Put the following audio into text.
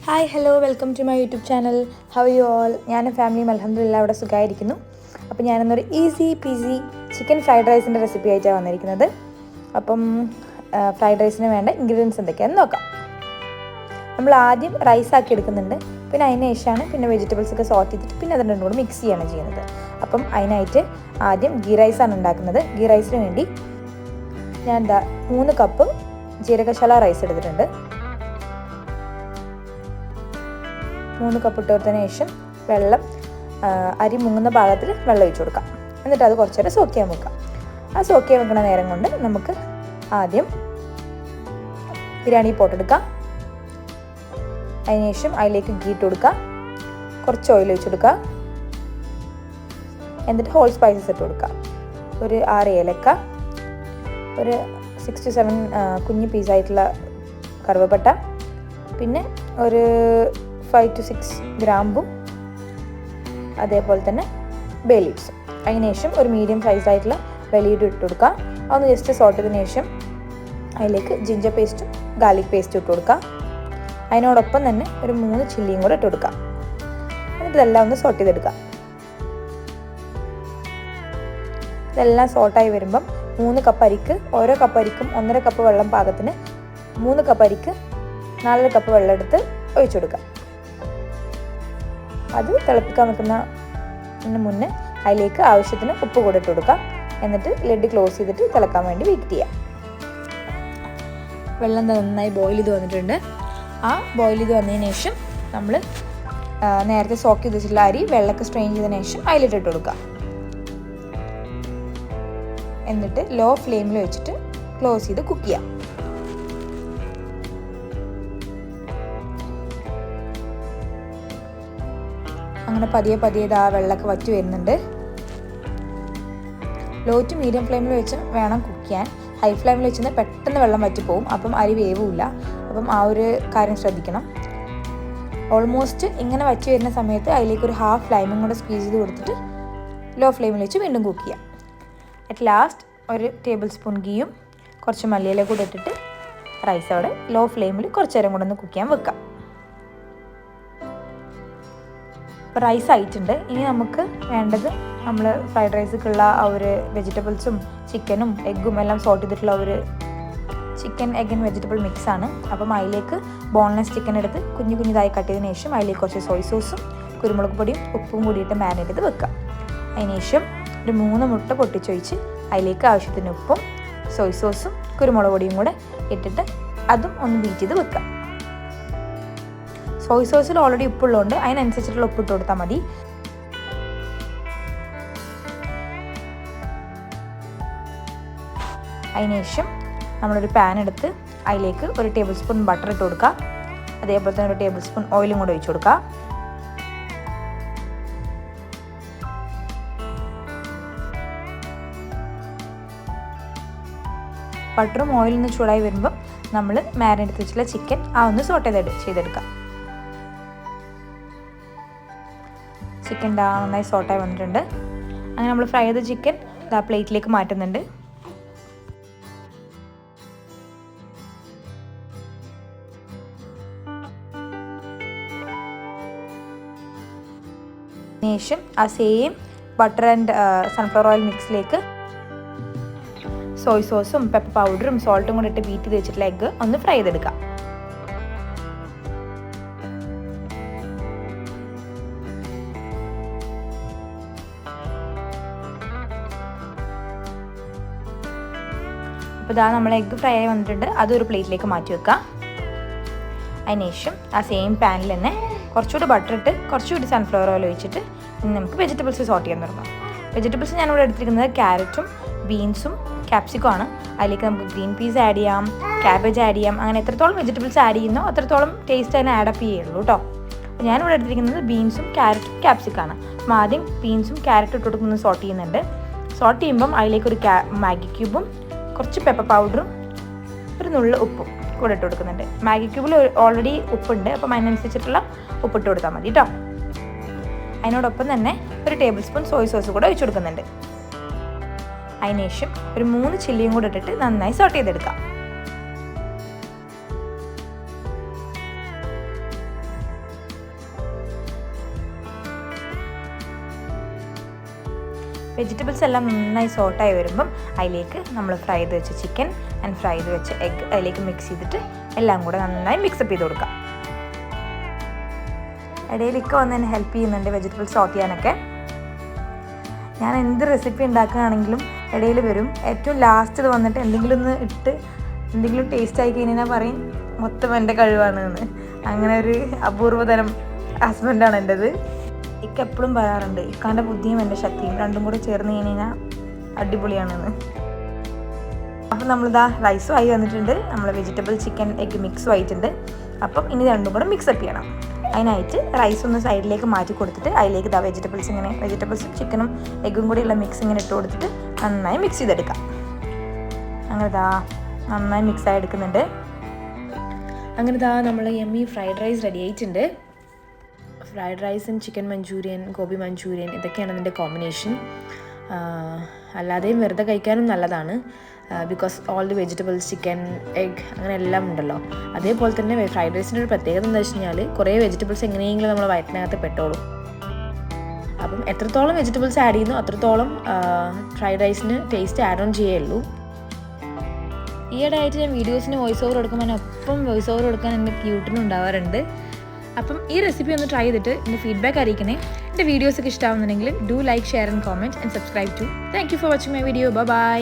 Hi hello welcome to my YouTube channel. How you all? ഞാനും ഫാമിലിയും അൽഹംദുലില്ലാ അവിടെ സുഖമായിരിക്കുന്നു. അപ്പോൾ ഞാനിന്നൊരു ഈസി പീസി ചിക്കൻ ഫ്രൈഡ് റൈസിൻ്റെ റെസിപ്പി ആയിട്ടാണ് വന്നിരിക്കുന്നത്. അപ്പം ഫ്രൈഡ് റൈസിന് വേണ്ട ഇൻഗ്രീഡിയൻസ് എന്തൊക്കെയാണെന്ന് നോക്കാം. നമ്മൾ ആദ്യം റൈസ് ആക്കി എടുക്കുന്നുണ്ട്, പിന്നെ അതിന് ശേഷമാണ് പിന്നെ വെജിറ്റബിൾസ് ഒക്കെ സോർട്ട് ചെയ്തിട്ട് പിന്നെ അത് രണ്ടും കൂടി മിക്സ് ചെയ്യാണ് ചെയ്യുന്നത്. അപ്പം അതിനായിട്ട് ആദ്യം ഗീ റൈസാണ് ഉണ്ടാക്കുന്നത്. ഗീ റൈസിന് വേണ്ടി ഞാൻ 3 കപ്പ് ജീരകശാല റൈസ് എടുത്തിട്ടുണ്ട്. 3 കപ്പ് ഇട്ട് കൊടുത്തതിന് ശേഷം വെള്ളം അരി മുങ്ങുന്ന ഭാഗത്തിൽ വെള്ളം ഒഴിച്ച് കൊടുക്കാം. എന്നിട്ട് അത് കുറച്ച് നേരം സോക്ക് ചെയ്യാൻ വെക്കാം. ആ സോക്ക് ചെയ്യാൻ വെക്കുന്ന നേരം കൊണ്ട് നമുക്ക് ആദ്യം ബിരിയാണി പോട്ട് എടുക്കാം. അതിനുശേഷം അതിലേക്ക് ഗീ ഇട്ട് കൊടുക്കുക, കുറച്ച് ഓയിൽ ഒഴിച്ച് കൊടുക്കുക, എന്നിട്ട് ഹോൾ സ്പൈസസ് ഇട്ട് കൊടുക്കുക. ഒരു 6 ഏലക്ക, ഒരു 6 to 7 കുഞ്ഞ് പീസായിട്ടുള്ള കറുവപ്പട്ട, പിന്നെ ഒരു 5 to 6 ഗ്രാമ്പും, അതേപോലെ തന്നെ ബേ ലീവ്സും. അതിനുശേഷം ഒരു മീഡിയം സൈസായിട്ടുള്ള വെളിയിട്ട് ഇട്ട് കൊടുക്കുക. അതൊന്ന് ജസ്റ്റ് സോട്ട് ചെയ്തതിന് ശേഷം അതിലേക്ക് ജിഞ്ചർ പേസ്റ്റും ഗാർലിക് പേസ്റ്റും ഇട്ട് കൊടുക്കുക. അതിനോടൊപ്പം തന്നെ ഒരു 3 ചില്ലിയും കൂടെ ഇട്ട് കൊടുക്കുക. എന്നിട്ട് ഇതെല്ലാം ഒന്ന് സോട്ട് ചെയ്തെടുക്കുക. ഇതെല്ലാം സോട്ടായി വരുമ്പം 3 കപ്പ് അരിക്ക്, ഓരോ കപ്പ് അരിക്കും 1.5 കപ്പ് വെള്ളം പാകത്തിന് 3 കപ്പ് അരിക്ക് 4 കപ്പ് വെള്ളം എടുത്ത് ഒഴിച്ചു കൊടുക്കുക. അത് തിളപ്പിക്കാൻ വെക്കുന്നതിന് മുന്നേ അതിലേക്ക് ആവശ്യത്തിന് ഉപ്പ് കൂടെ ഇട്ട് കൊടുക്കുക. എന്നിട്ട് ലിഡ് ക്ലോസ് ചെയ്തിട്ട് തിളക്കാൻ വേണ്ടി വെയിറ്റ് ചെയ്യാം. വെള്ളം നന്നായി ബോയിൽ ചെയ്ത് വന്നിട്ടുണ്ട്. ആ ബോയിൽ ചെയ്ത് വന്നതിന് ശേഷം നമ്മൾ നേരത്തെ സോക്ക് ചെയ്ത് വെച്ചിട്ടുള്ള അരി വെള്ളമൊക്കെ സ്ട്രെയിൻ ചെയ്തതിന് ശേഷം അതിലിട്ട് കൊടുക്കുക. എന്നിട്ട് ലോ ഫ്ലെയിമിൽ വെച്ചിട്ട് ക്ലോസ് ചെയ്ത് കുക്ക് ചെയ്യാം. അങ്ങനെ പതിയെ ആ വെള്ളമൊക്കെ വറ്റി വരുന്നുണ്ട്. ലോ ടു മീഡിയം ഫ്ലെയിമിൽ വെച്ച് വേണം കുക്ക് ചെയ്യാൻ. ഹൈ ഫ്ലെയിമിൽ വെച്ചാൽ പെട്ടെന്ന് വെള്ളം വറ്റിപ്പോവും, അപ്പം അരി വേവില്ല. അപ്പം ആ ഒരു കാര്യം ശ്രദ്ധിക്കണം. ഓൾമോസ്റ്റ് ഇങ്ങനെ വറ്റി വരുന്ന സമയത്ത് അതിലേക്ക് ഒരു ഹാഫ് ലൈമും കൂടെ സ്ക്വീസ് ചെയ്ത് കൊടുത്തിട്ട് ലോ ഫ്ലെയിമിൽ വെച്ച് വീണ്ടും കുക്ക് ചെയ്യാം. അറ്റ് ലാസ്റ്റ് ഒരു ടേബിൾ സ്പൂൺ ഗീയും കുറച്ച് മല്ലിയില കൂടെ ഇട്ടിട്ട് റൈസ് അവിടെ ലോ ഫ്ലെയിമിൽ കുറച്ച് നേരം കൂടെ ഒന്ന് കുക്ക് ചെയ്യാൻ വെക്കാം. ഇപ്പോൾ റൈസ് ആയിട്ടുണ്ട്. ഇനി നമുക്ക് വേണ്ടത് നമ്മൾ ഫ്രൈഡ് റൈസിലേക്കുള്ള ആ ഒരു വെജിറ്റബിൾസും ചിക്കനും എഗ്ഗും എല്ലാം സോട്ട് ചെയ്തിട്ടുള്ള ഒരു ചിക്കൻ എഗ് ആൻഡ് വെജിറ്റബിൾ മിക്സാണ്. അപ്പം അതിലേക്ക് ബോൺലെസ് ചിക്കൻ എടുത്ത് കുഞ്ഞിതായി കട്ട് ചെയ്തതിന് ശേഷം അതിലേക്ക് കുറച്ച് സോയ് സോസും കുരുമുളക് പൊടിയും ഉപ്പും കൂടിയിട്ട് മാരിനേറ്റ് ചെയ്ത് വെക്കുക. അതിനുശേഷം ഒരു 3 മുട്ട പൊട്ടിച്ചൊഴിച്ച് അതിലേക്ക് ആവശ്യത്തിന് ഉപ്പും സോയ് സോസും കുരുമുളക് പൊടിയും കൂടെ ഇട്ടിട്ട് അതും ഒന്ന് ബീറ്റ് ചെയ്ത് വെക്കുക. സോയ് സോസിൽ ഓൾറെഡി ഉപ്പുള്ളതുകൊണ്ട് അതിനനുസരിച്ചിട്ടുള്ള ഉപ്പിട്ട് കൊടുത്താൽ മതി. അതിനുശേഷം നമ്മളൊരു പാൻ എടുത്ത് അതിലേക്ക് ഒരു ടേബിൾ സ്പൂൺ ബട്ടർ ഇട്ട് കൊടുക്കുക. അതേപോലെ തന്നെ ഒരു ടേബിൾ സ്പൂൺ ഓയിലും കൂടെ ഒഴിച്ചു കൊടുക്കുക. ബട്ടറും ഓയിലും ഒന്ന് ചൂടായി വരുമ്പം നമ്മൾ മാരിനേറ്റ് വെച്ചിട്ടുള്ള ചിക്കൻ ഒന്ന് സോട്ട് ചെയ്തെടുക്കാം. ചിക്കൻ നന്നായി സോട്ടായി വന്നിട്ടുണ്ട്. അങ്ങനെ നമ്മൾ ഫ്രൈ ചെയ്ത ചിക്കൻ പ്ലേറ്റിലേക്ക് മാറ്റുന്നുണ്ട്. ശേഷം ആ same butter and sunflower oil മിക്സിലേക്ക് സോയ് സോസും പെപ്പർ പൗഡറും സോൾട്ടും കൂടെ ഇട്ട് ബീറ്റ് ചെയ്ത് വെച്ചിട്ടുള്ള എഗ്ഗ് ഒന്ന് ഫ്രൈ ചെയ്തെടുക്കാം. അപ്പോൾ നമ്മൾ എഗ്ഗ് ഫ്രൈ ആയി വന്നിട്ടുണ്ട്. അതൊരു പ്ലേറ്റിലേക്ക് മാറ്റി വെക്കാം. അതിനുശേഷം ആ സെയിം പാനിൽ തന്നെ കുറച്ചുകൂടി ബട്ടർ ഇട്ട് കുറച്ചുകൂടി സൺഫ്ലവർ ഓയിൽ ഒഴിച്ചിട്ട് നമുക്ക് വെജിറ്റബിൾസ് സോട്ട് ചെയ്യാൻ തുടങ്ങാം. വെജിറ്റബിൾസ് ഞാനിവിടെ എടുത്തിരിക്കുന്നത് ക്യാരറ്റും ബീൻസും ക്യാപ്സിക്കും ആണ്. അതിലേക്ക് നമുക്ക് ഗ്രീൻ പീസ് ആഡ് ചെയ്യാം, ക്യാബേജ് ആഡ് ചെയ്യാം. അങ്ങനെ എത്രത്തോളം വെജിറ്റബിൾസ് ആഡ് ചെയ്യുന്നോ അത്രത്തോളം ടേസ്റ്റ് അതിനെ ആഡപ്പ് ചെയ്യുള്ളൂ കേട്ടോ. അപ്പോൾ ഞാനിവിടെ എടുത്തിരിക്കുന്നത് ബീൻസും ക്യാരറ്റും ക്യാപ്സിക്കാണ്. അപ്പം ആദ്യം ബീൻസും ക്യാരറ്റും ഇട്ട് കൊടുക്കുന്നത് സോട്ട് ചെയ്യുന്നുണ്ട്. സോട്ട് ചെയ്യുമ്പം അതിലേക്കൊരു മാഗി ക്യൂബും കുറച്ച് പെപ്പർ പൗഡറും ഒരു നുള്ള് ഉപ്പും കൂടെ ഇട്ട് കൊടുക്കുന്നുണ്ട്. മാഗി ക്യൂബിൽ ഓൾറെഡി ഉപ്പുണ്ട്, അപ്പം അതിനനുസരിച്ചിട്ടുള്ള ഉപ്പിട്ട് കൊടുത്താൽ മതി കേട്ടോ. അതിനോടൊപ്പം തന്നെ ഒരു ടേബിൾ സ്പൂൺ സോയ് സോസ് കൂടെ ഒഴിച്ചു കൊടുക്കുന്നുണ്ട്. അതിനുശേഷം ഒരു 3 ചില്ലിയും കൂടെ ഇട്ടിട്ട് നന്നായി സോട്ട് ചെയ്തെടുക്കാം. വെജിറ്റബിൾസ് എല്ലാം നന്നായി സോട്ടായി വരുമ്പം അതിലേക്ക് നമ്മൾ ഫ്രൈ ചെയ്ത് വെച്ച ചിക്കൻ ആൻഡ് ഫ്രൈ ചെയ്ത് വെച്ച എഗ്ഗ് അതിലേക്ക് മിക്സ് ചെയ്തിട്ട് എല്ലാം കൂടെ നന്നായി മിക്സപ്പ് ചെയ്ത് കൊടുക്കാം. ഇടയിലൊക്കെ വന്ന് എന്നെ ഹെൽപ്പ് ചെയ്യുന്നുണ്ട് വെജിറ്റബിൾസ് സോട്ട് ചെയ്യാനൊക്കെ. ഞാൻ എന്ത് റെസിപ്പി ഉണ്ടാക്കുകയാണെങ്കിലും ഇടയിൽ വരും. ഏറ്റവും ലാസ്റ്റ് ഇത് വന്നിട്ട് എന്തെങ്കിലും ഒന്ന് ഇട്ട് എന്തെങ്കിലും ടേസ്റ്റ് ആയി കഴിഞ്ഞാൽ പറയും മൊത്തം എൻ്റെ കഴിവാണ് എന്ന്. അങ്ങനെ ഒരു അപൂർവതരം ഹസ്ബൻഡാണ് എൻ്റെത്. ഇക്ക എപ്പോഴും പറയാറുണ്ട് ഇക്കാൻ്റെ ബുദ്ധിയും എൻ്റെ ശക്തിയും രണ്ടും കൂടെ ചേർന്ന് കഴിഞ്ഞാൽ അടിപൊളിയാണെന്ന്. അപ്പം നമ്മളിതാ റൈസും ആയി വന്നിട്ടുണ്ട്, നമ്മൾ വെജിറ്റബിൾ ചിക്കൻ എഗ്ഗ് മിക്സും ആയിട്ടുണ്ട്. അപ്പം ഇനി രണ്ടും കൂടെ മിക്സപ്പ് ചെയ്യണം. അതിനായിട്ട് റൈസ് ഒന്ന് സൈഡിലേക്ക് മാറ്റി കൊടുത്തിട്ട് അതിലേക്ക് ഇതാ വെജിറ്റബിൾസും ചിക്കനും എഗ്ഗും കൂടിയുള്ള മിക്സ് ഇങ്ങനെ ഇട്ട് കൊടുത്തിട്ട് നന്നായി മിക്സ് ചെയ്തെടുക്കാം. അങ്ങനെ ഇതാ നന്നായി മിക്സായി എടുക്കുന്നുണ്ട്. അങ്ങനെ ഇതാ നമ്മൾ യമ്മി ഫ്രൈഡ് റൈസ് റെഡി ആയിട്ടുണ്ട്. ഫ്രൈഡ് റൈസും ചിക്കൻ മഞ്ചൂരിയൻ, ഗോബി മഞ്ചൂരിയൻ ഇതൊക്കെയാണ് അതിൻ്റെ കോമ്പിനേഷൻ. അല്ലാതെയും വെറുതെ കഴിക്കാനും നല്ലതാണ്. Because all the vegetables, chicken, egg അങ്ങനെ എല്ലാം ഉണ്ടല്ലോ. അതേപോലെ തന്നെ ഫ്രൈഡ് റൈസിൻ്റെ ഒരു പ്രത്യേകത എന്താ വെച്ച് കഴിഞ്ഞാൽ കുറേ വെജിറ്റബിൾസ് എങ്ങനെയെങ്കിലും നമ്മൾ വയറ്റിനകത്ത് പെട്ടോളും. അപ്പം എത്രത്തോളം വെജിറ്റബിൾസ് ആഡ് ചെയ്യുന്നു അത്രത്തോളം ഫ്രൈഡ് റൈസിന് ടേസ്റ്റ് ആഡ് ഓൺ ചെയ്യുള്ളൂ. ഈയിടെ ആയിട്ട് ഞാൻ വീഡിയോസിന് വോയിസ് ഓവർ കൊടുക്കുമ്പോൾ ഒപ്പം വോയിസ് ഓവർ കൊടുക്കാൻ എൻ്റെ ക്യൂട്ടിനുണ്ടാവാറുണ്ട്. അപ്പം ഈ റെസിപ്പി ഒന്ന് ട്രൈ ചെയ്തിട്ട് എൻ്റെ ഫീഡ്ബാക്ക് അറിയിക്കണേ. എൻ്റെ വീഡിയോസൊക്കെ ഇഷ്ടമാവുന്നുണ്ടെങ്കിൽ do like, share and comment and subscribe to. Thank you for watching my video. By.